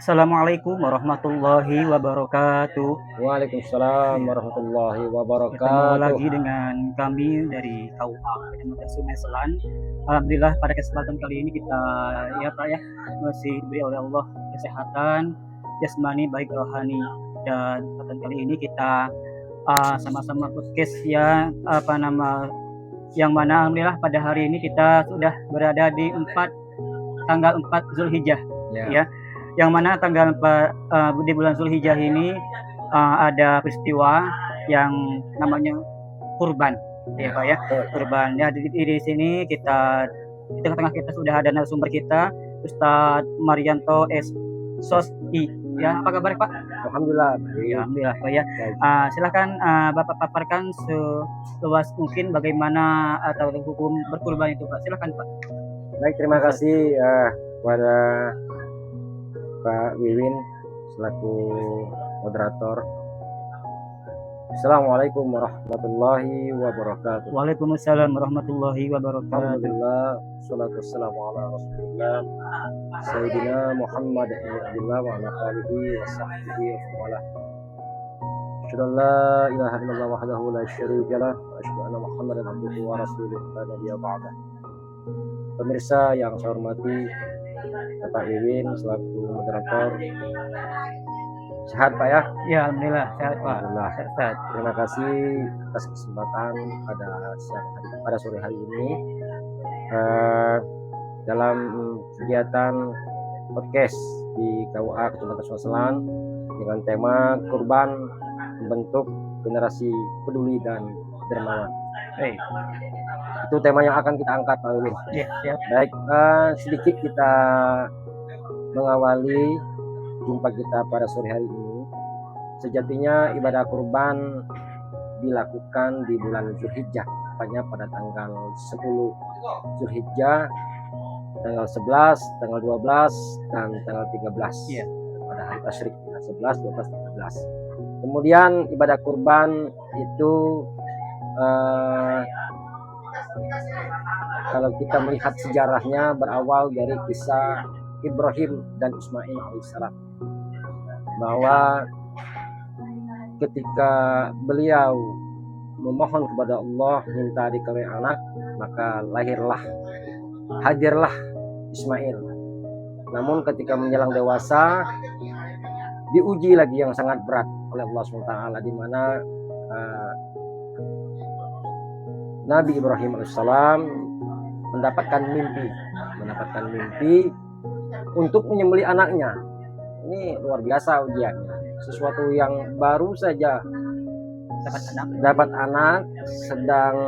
Assalamualaikum warahmatullahi wabarakatuh. Waalaikumsalam Iya, warahmatullahi ketemu wabarakatuh. lagi dengan kami dari KUA Kecamatan Sungai Selan. Alhamdulillah pada kesempatan kali ini kita ya Pak ya masih diberi oleh Allah kesehatan jasmani baik rohani, dan kesempatan kali ini kita sama-sama podcast ya yang mana alhamdulillah pada hari ini kita sudah berada di tanggal 4 Zulhijjah Ya, ya, yang mana tanggal 4 di bulan Zulhijjah ini ada peristiwa yang namanya kurban ya Pak ya. Kurban ya, di sini kita di tengah-tengah kita sudah ada narasumber kita Ustadz Marianto S. Sosi ya. Apa kabar Pak? alhamdulillah. Ya, alhamdulillah Pak ya. Baik. Silakan Bapak paparkan seluas mungkin bagaimana atau hukum berkurban itu Pak. Silakan Pak. Baik, terima kasih kepada Pak Wiwin selaku moderator. Assalamualaikum warahmatullahi wabarakatuh. Waalaikumsalam warahmatullahi wabarakatuh. Alhamdulillah, salatu wassalamu ala rasulillah Sayyidina Muhammad ibn Abdullah wa ala alihi wa sahbihi wa wala. Asyhadu an la ilaha illallah wahdahu la syarika lah wa asyhadu anna Muhammadan abduhu wa rasuluh la nabiyya ba'dah. Pemirsa yang saya hormati, Bapak Wiwin selaku moderator. Sehat Pak ya? Ya, alhamdulillah sehat Pak. Alhamdulillah. Sehat. Terima kasih atas kesempatan pada sore hari ini dalam kegiatan podcast di KUA Kecamatan Sungai Selan dengan tema kurban membentuk generasi peduli dan dermawan. Hey. Itu tema yang akan kita angkat Pak Wiwin. Ya, siap. Baik, sedikit kita mengawali jumpa kita pada sore hari ini. Sejatinya ibadah kurban dilakukan di bulan Zulhijjah, tepatnya pada tanggal 10 Zulhijjah, tanggal 11, tanggal 12, dan tanggal 13 Iya. pada hari tasyrik, 11, 12, 13. Kemudian ibadah kurban itu kalau kita melihat sejarahnya berawal dari kisah Ibrahim dan Ismail alaihissalam, bahwa ketika beliau memohon kepada Allah minta dikawin anak, maka hadirlah Ismail. Namun ketika menjelang dewasa diuji lagi yang sangat berat oleh Allah SWT, di mana Nabi Ibrahim alaihissalam mendapatkan mimpi untuk menyembelih anaknya. Ini luar biasa ujiannya, sesuatu yang baru saja dapat anak, sedang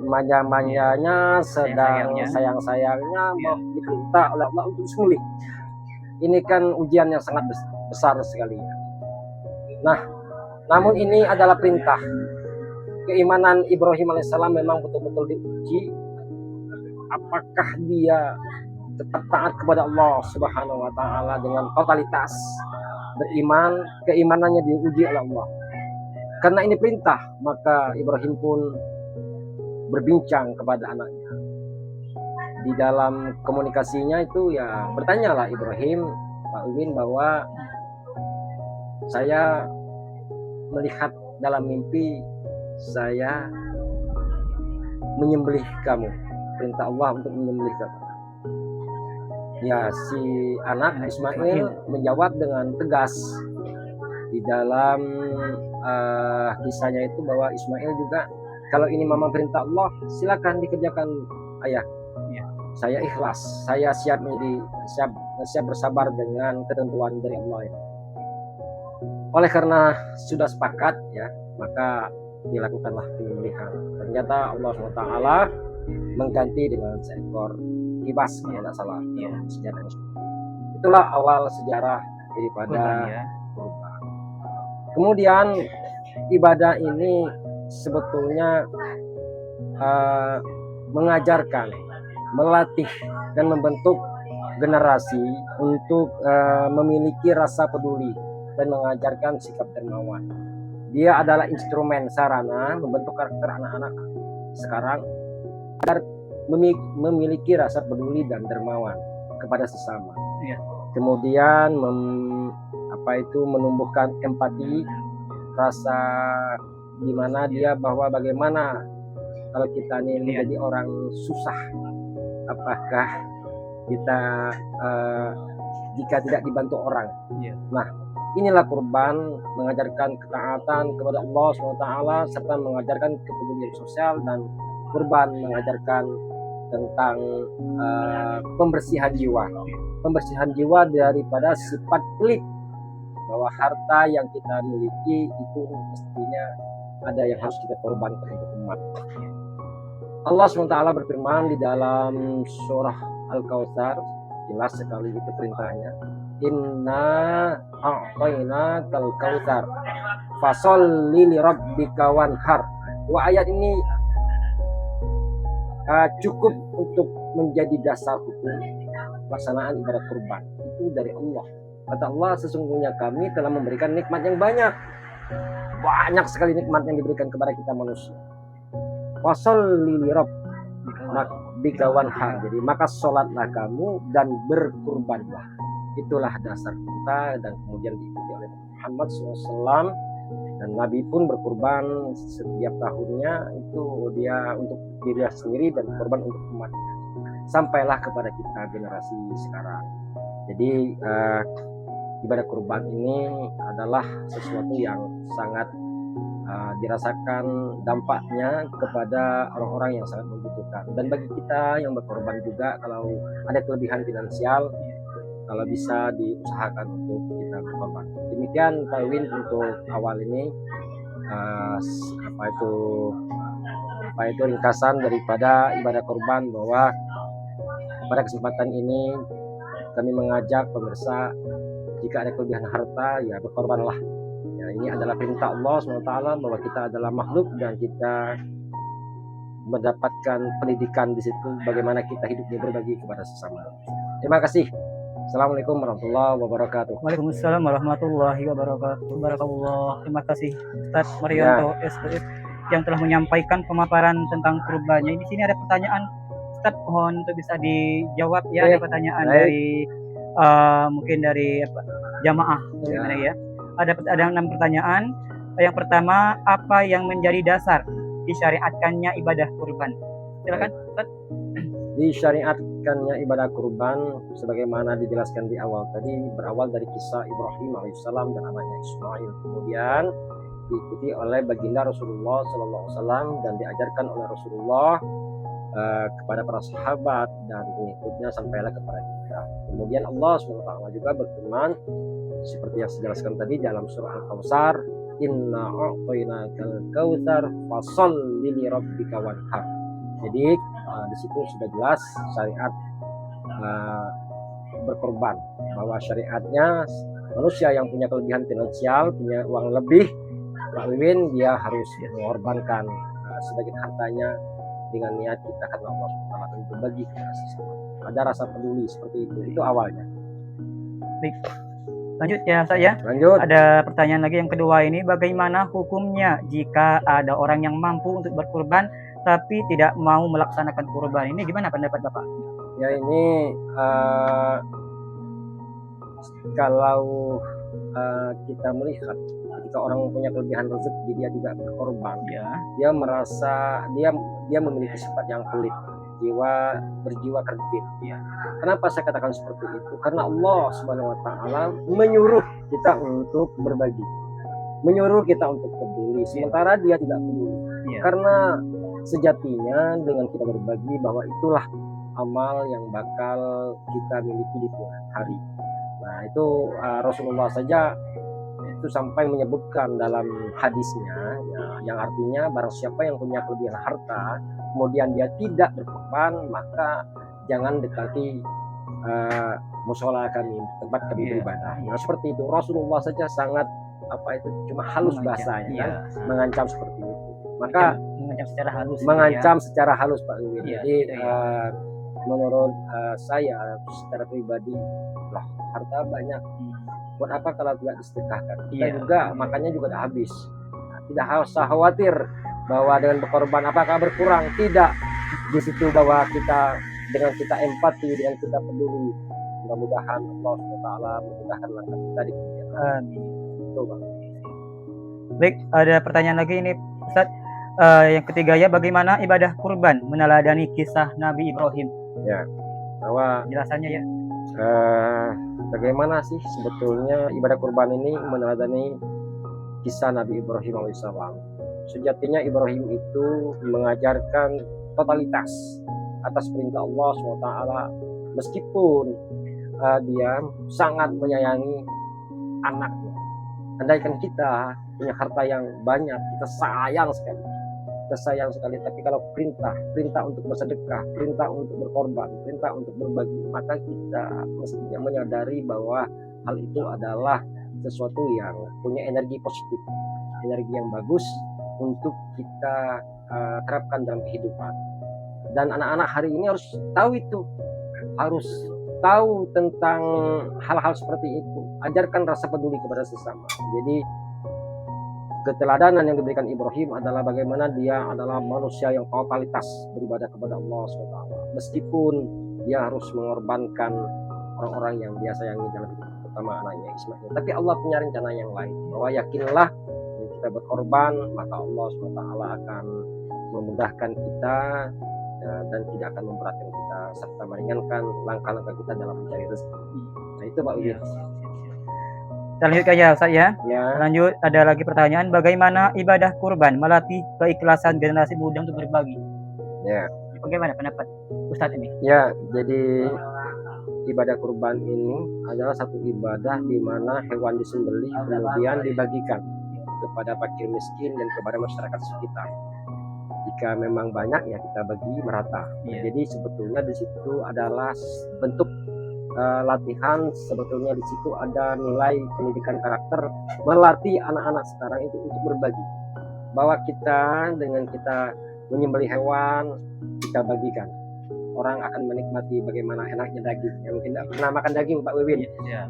manja-manjanya, sedang sayang-sayangnya, mau diperintah oleh Allah untuk disembelih. Ini kan ujian yang sangat besar sekali. Nah, namun ini adalah perintah. Keimanan Ibrahim alaihissalam memang betul-betul diuji. Apakah dia tetap taat kepada Allah Subhanahu wa taala dengan totalitas beriman, keimanannya diuji oleh Allah. Karena ini perintah, maka Ibrahim pun berbincang kepada anaknya. Di dalam komunikasinya itu ya bertanyalah Ibrahim, Pak Uwin, bahwa saya melihat dalam mimpi saya menyembelih kamu, perintah Allah untuk menyembelih kamu. Ya, si anak Ismail menjawab dengan tegas. Di dalam kisahnya itu bahwa Ismail juga, kalau ini memang perintah Allah, silakan dikerjakan ayah. Ya. Saya ikhlas, saya siap bersabar dengan ketentuan dari Allah. Oleh karena sudah sepakat ya, maka dilakukanlah penyembelihan. Ternyata Allah SWT mengganti dengan seekor kibas, kalau tidak salah. Ya. Sejarahnya. Itulah awal sejarah daripada kurban. Kemudian ibadah ini sebetulnya mengajarkan, melatih dan membentuk generasi untuk memiliki rasa peduli dan mengajarkan sikap dermawan. Dia adalah instrumen sarana membentuk karakter anak-anak sekarang agar memiliki rasa peduli dan dermawan kepada sesama. Ya. Kemudian menumbuhkan empati, rasa dimana dia bahwa bagaimana kalau kita ini menjadi orang susah, apakah kita jika tidak dibantu orang. Nah, inilah kurban mengajarkan ketaatan kepada Allah SWT serta mengajarkan kepedulian sosial, dan kurban mengajarkan tentang pembersihan jiwa daripada sifat pelit, bahwa harta yang kita miliki itu mestinya ada yang harus kita korbankan untuk umat. Allah SWT berfirman di dalam surah Al-Kautsar, jelas sekali itu perintahnya, inna a'tayna kal kautsar fasholli li rabbika wanhar. Dua ayat ini cukup untuk menjadi dasar hukum pelaksanaan ibadah kurban. Itu dari Allah. Kata Allah, sesungguhnya kami telah memberikan nikmat yang banyak sekali nikmat yang diberikan kepada kita manusia. Fasholli li rabbika wanhar. Jadi maka sholatlah kamu dan berkurbanlah. Itulah dasar kita, dan kemudian diikuti oleh Muhammad SAW, dan Nabi pun berkurban setiap tahunnya, itu dia untuk dirinya sendiri dan kurban untuk umatnya, sampailah kepada kita generasi sekarang. Jadi ibadah kurban ini adalah sesuatu yang sangat dirasakan dampaknya kepada orang-orang yang sangat membutuhkan, dan bagi kita yang berkorban juga, kalau ada kelebihan finansial, kalau bisa diusahakan untuk kita berkorban. Demikian Pak Win untuk awal ini, apa itu ringkasan daripada ibadah kurban, bahwa pada kesempatan ini kami mengajak pemirsa, jika ada kelebihan harta ya berkorbanlah. Ya, ini adalah perintah Allah SWT, bahwa kita adalah makhluk dan kita mendapatkan pendidikan di situ bagaimana kita hidupnya berbagi kepada sesama. Terima kasih. Assalamualaikum warahmatullahi wabarakatuh. Waalaikumsalam warahmatullahi wabarakatuh. Terima kasih Ustaz Marianto SPF yang telah menyampaikan pemaparan tentang kurbannya. Di sini ada pertanyaan, Ustaz, mohon untuk bisa dijawab ya. Ada pertanyaan dari mungkin dari jamaah bagaimana ya. Ada 6 pertanyaan. Yang pertama, apa yang menjadi dasar disyariatkannya ibadah kurban? Silakan Ustaz. Disyariatkannya ibadah kurban sebagaimana dijelaskan di awal tadi, berawal dari kisah Ibrahim alaihissalam dan anaknya Ismail, kemudian diikuti oleh baginda Rasulullah SAW dan diajarkan oleh Rasulullah kepada para sahabat dan pengikutnya sampailah kepada kita. Kemudian Allah SWT juga berfirman seperti yang saya jelaskan tadi dalam surah Al-Kautsar, inna a'tainakal kautsar fasholli li rabbika wanhar. Jadi di situ sudah jelas syariat berkorban, bahwa syariatnya manusia yang punya kelebihan finansial, punya uang lebih, Pak Wiwin, dia harus mengorbankan sebagian hartanya dengan niat kita karena Allah SWT akan berbagi kepada sesama. Ada rasa peduli seperti itu awalnya. Baik. Lanjut ya saya. Lanjut. Ada pertanyaan lagi yang kedua ini, bagaimana hukumnya jika ada orang yang mampu untuk berkurban tapi tidak mau melaksanakan kurban? Ini gimana pendapat Bapak? Ya ini kalau kita melihat ketika orang punya kelebihan rezeki dia tidak berkorban, dia merasa dia memiliki sifat yang pelit, berjiwa kerdil. Kenapa saya katakan seperti itu? Karena Allah Subhanahu wa taala menyuruh kita untuk berbagi, menyuruh kita untuk peduli, sementara dia tidak peduli. Karena sejatinya dengan kita berbagi, bahwa itulah amal yang bakal kita miliki di kemudian hari. Nah itu Rasulullah saja itu sampai menyebutkan dalam hadisnya yang artinya barang siapa yang punya kelebihan harta kemudian dia tidak berkorban, maka jangan dekati musola kami, tempat kami beribadah. Nah seperti itu Rasulullah saja sangat cuma halus bahasanya, mengancam seperti itu. Maka mengancam secara halus Pak Wiwin. Jadi menurut saya secara pribadi, lah harta banyak, buat apa kalau tidak disedekahkan? Kita juga makannya juga udah habis. Nah, tidak harus khawatir bahwa dengan berkorban apakah berkurang, tidak. Di situ bahwa dengan kita empati, dengan kita peduli, mudah-mudahan Allah SWT memudahkan langkah kita di kemudian Amin. Itu Pak. Baik, ada pertanyaan lagi ini Ustaz. Yang ketiga ya, bagaimana ibadah kurban meneladani kisah Nabi Ibrahim? Ya, bahwa Jelasannya ya. bagaimana sih sebetulnya ibadah kurban ini meneladani kisah Nabi Ibrahim alaihissalam. Sejatinya Ibrahim itu mengajarkan totalitas atas perintah Allah SWT, meskipun dia sangat menyayangi anaknya. Andaikan kita punya harta yang banyak, kita sayang sekali, tapi kalau perintah untuk bersedekah, perintah untuk berkorban, perintah untuk berbagi, maka kita mestinya menyadari bahwa hal itu adalah sesuatu yang punya energi positif, energi yang bagus untuk kita terapkan dalam kehidupan. Dan anak-anak hari ini harus tahu itu, harus tahu tentang hal-hal seperti itu. Ajarkan rasa peduli kepada sesama. Jadi keteladanan yang diberikan Ibrahim adalah bagaimana dia adalah manusia yang totalitas beribadah kepada Allah SWT, meskipun dia harus mengorbankan orang-orang yang dia sayangi dalam hidup, terutama anaknya Ismail. Tapi Allah punya rencana yang lain, bahwa yakinlah kita berkorban, maka Allah SWT akan memudahkan kita dan tidak akan memberatkan kita, serta meringankan langkah-langkah kita dalam mencari rezeki. Nah itu Pak Udin. Kita lanjut aja Ustaz ya. Ya. Lanjut, ada lagi pertanyaan, bagaimana ibadah kurban melatih keikhlasan generasi muda untuk berbagi? Ya. Bagaimana pendapat Ustaz ini? Ya, jadi ibadah kurban ini adalah satu ibadah di mana hewan disembelih kemudian dibagikan kepada fakir miskin dan kepada masyarakat sekitar. Jika memang banyak ya kita bagi merata. Jadi sebetulnya di situ adalah bentuk latihan, sebetulnya di situ ada nilai pendidikan karakter, melatih anak-anak sekarang itu untuk berbagi. Bahwa kita dengan kita menyembelih hewan, kita bagikan. Orang akan menikmati bagaimana enaknya daging. Yang mungkin tidak pernah makan daging Pak Wiwin.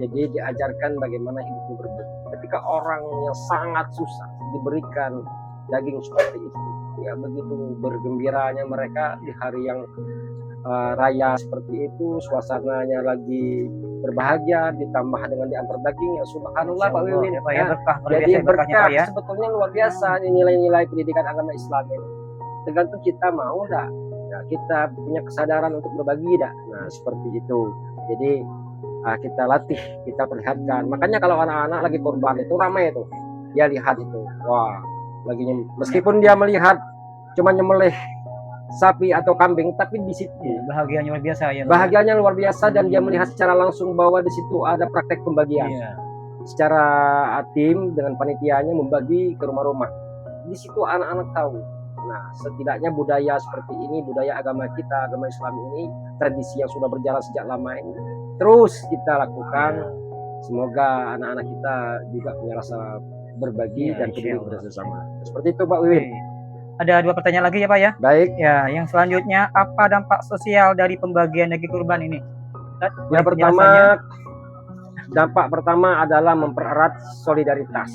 Jadi diajarkan bagaimana hidupnya berbagi. Ketika orang yang sangat susah diberikan daging seperti itu, ya begitu bergembiranya mereka di hari yang raya seperti itu, suasananya lagi berbahagia, ditambah dengan diantar daging, ya subhanallah Pak Wiwin. Jadi berkah ya. Sebetulnya luar biasa nilai-nilai pendidikan agama Islam ini. Tergantung kita mau enggak, ya, kita punya kesadaran untuk berbagi enggak. Nah seperti itu. Jadi kita latih, kita perlihatkan. Makanya kalau anak-anak lagi kurban itu ramai itu, dia lihat itu, wah lagi meskipun dia melihat cuma nyembelih sapi atau kambing, tapi di situ bahagianya luar biasa ya. Bahagianya luar biasa, dan dia melihat secara langsung bahwa di situ ada praktek pembagian. Secara tim dengan panitianya membagi ke rumah-rumah. Di situ anak-anak tahu. Nah, setidaknya budaya seperti ini, budaya agama kita, agama Islam ini, tradisi yang sudah berjalan sejak lama ini, terus kita lakukan. Semoga anak-anak kita juga punya rasa berbagi dan peduli kepada sesama. Seperti itu Pak Wiwin. Ada 2 pertanyaan lagi ya Pak ya. Baik. Ya, yang selanjutnya, apa dampak sosial dari pembagian daging kurban ini? Yang pertama, dampak pertama adalah mempererat solidaritas.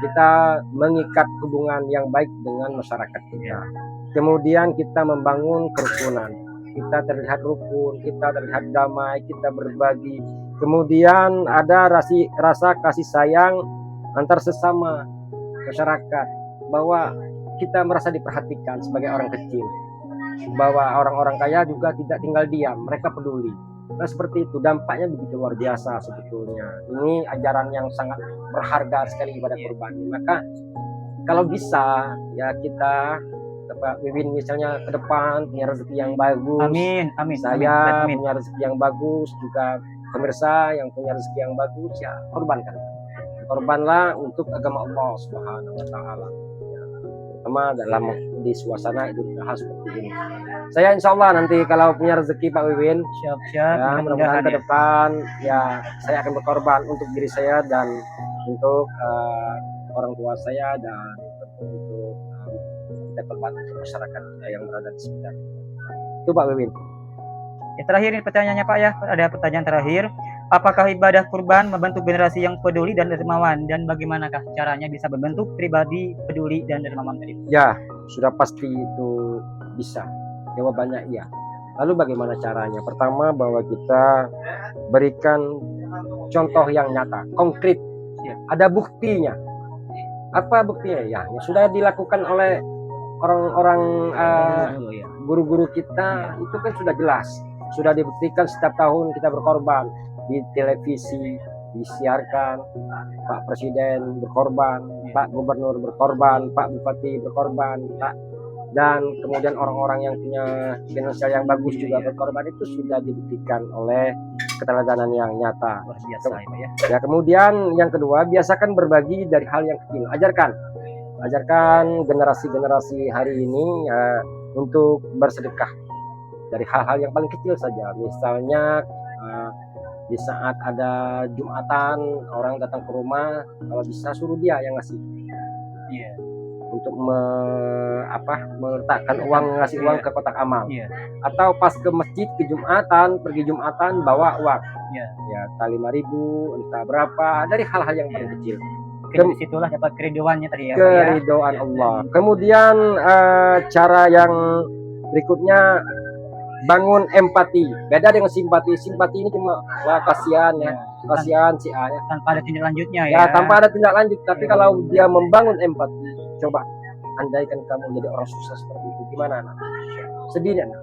Kita mengikat hubungan yang baik dengan masyarakat kita. Kemudian kita membangun kerukunan. Kita terlihat rukun, kita terlihat damai, kita berbagi. Kemudian ada rasa kasih sayang antar sesama masyarakat, bahwa kita merasa diperhatikan sebagai orang kecil, bahwa orang-orang kaya juga tidak tinggal diam, mereka peduli. Nah seperti itu, dampaknya begitu luar biasa sebetulnya. Ini ajaran yang sangat berharga sekali ibadah kurban. Maka kalau bisa ya kita, Pak Wiwin misalnya ke depan punya rezeki yang bagus. Amin, amin. Saya punya rezeki yang bagus, juga pemirsa yang punya rezeki yang bagus, ya korbankan. Korbanlah untuk agama Allah Subhanahu wa taala. Terutama dalam di suasana Idul Adha seperti ini. Saya insya Allah nanti kalau punya rezeki Pak Wiwin, ya, mudah-mudahan ke depan ya saya akan berkorban untuk diri saya dan untuk orang tua saya, dan untuk kita korban untuk masyarakat yang berada di sekitar. Itu Pak Wiwin. Ya, terakhir ini pertanyaannya Pak ya, ada pertanyaan terakhir. Apakah ibadah kurban membentuk generasi yang peduli dan dermawan, dan bagaimanakah caranya bisa membentuk pribadi peduli dan dermawan tadi? Ya, sudah pasti itu bisa. Jawabannya iya. Lalu bagaimana caranya? Pertama, bahwa kita berikan contoh yang nyata, konkret ada buktinya. Apa buktinya? Ya, yang sudah dilakukan oleh orang-orang Ya. guru-guru kita itu kan sudah jelas, sudah dibuktikan setiap tahun kita berkorban di televisi disiarkan, Pak Presiden berkorban, Pak Gubernur berkorban, Pak Bupati berkorban, Pak, dan kemudian orang-orang yang punya finansial yang bagus juga berkorban, itu sudah dibuktikan oleh keteladanan yang nyata. Luar biasa ya Pak ya. Ya, kemudian yang kedua, biasakan berbagi dari hal yang kecil. Ajarkan generasi-generasi hari ini untuk bersedekah dari hal-hal yang paling kecil saja. Misalnya di saat ada Jumatan, orang datang ke rumah, kalau bisa suruh dia yang ngasih. Iya. Untuk meletakkan uang, ngasih uang ke kotak amal. Iya. Atau pas ke masjid ke Jumatan, pergi Jumatan bawa uang. Iya. Ya, entah 5.000, entah berapa, dari hal-hal yang paling kecil. Mungkin disitulah dapat keriduannya tadi ya Pak ya. Keridhaan Allah. Kemudian cara yang berikutnya, bangun empati. Beda dengan simpati. Simpati ini cuma wah kasihan ya, kasihan si A ya. Tanpa ada tindak lanjutnya Ya, ya. tanpa ada tindak lanjut. Tapi kalau dia membangun empati, coba andaikan kamu jadi orang susah seperti itu, gimana nak? Sedih nggak?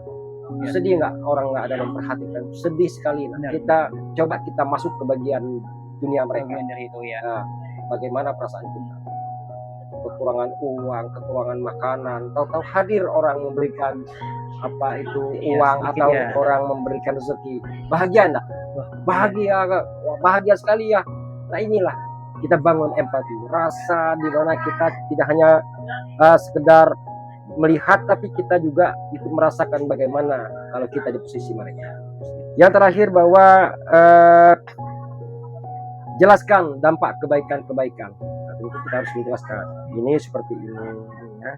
Sedih nggak orang nggak ada yang memperhatikan? Sedih sekali. Nah, kita masuk ke bagian dunia mereka. Bagian dari itu ya. Nah, bagaimana perasaan kita? Kekurangan uang, kekurangan makanan, tahu-tahu hadir orang memberikan apa itu uang atau orang memberikan rezeki, bahagia enggak? Bahagia sekali ya. Nah, inilah kita bangun empati, rasa di mana kita tidak hanya sekedar melihat, tapi kita juga ikut merasakan bagaimana kalau kita di posisi mereka. Yang terakhir, bahwa jelaskan dampak kebaikan-kebaikan. Itu kita harus menjelaskan. Ini seperti ini ya.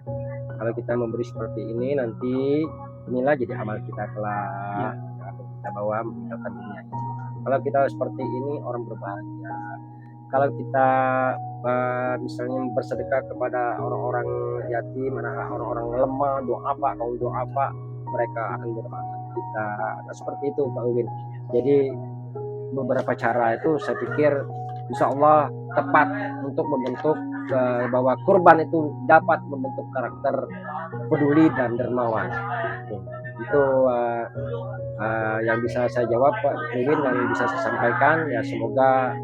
Kalau kita memberi seperti ini, nanti inilah jadi amal kita kelak. Kita bawa meninggalkan dunia ini. Kalau kita seperti ini, orang berbahagia. Kalau kita misalnya bersedekah kepada orang-orang yatim, orang-orang lemah, kaum doa apa, mereka akan bermanfaat kita. Nah, seperti itu Pak Udin. Jadi beberapa cara itu saya pikir insya Allah tepat untuk membentuk bahwa kurban itu dapat membentuk karakter peduli dan dermawan. Itu yang bisa saya jawab Pak Udin dan bisa saya sampaikan. Ya, semoga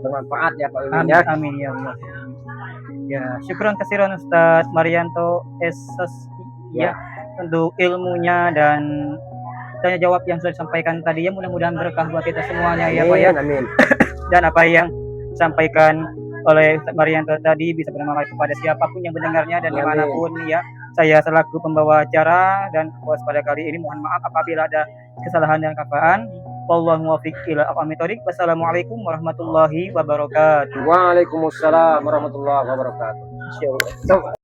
bermanfaat ya Pak Udin ya. Amin ya Allah. Ya, syukron kasiran Ustadz Marianto SS ya untuk ilmunya dan tanya jawab yang sudah disampaikan tadi ya. Mudah-mudahan berkah buat kita semuanya ya Pak ya. Amin. Dan apa yang disampaikan oleh Ustadz Marianto tadi bisa bermanfaat kepada siapapun yang mendengarnya dan dimanapun ya. Saya selaku pembawa acara dan host pada kali ini mohon maaf apabila ada kesalahan dan kefaan. Wallahu muwaffiq ila aqwamit thoriq. Wassalamualaikum warahmatullahi wabarakatuh. Waalaikumsalam warahmatullahi wabarakatuh. Insyaallah.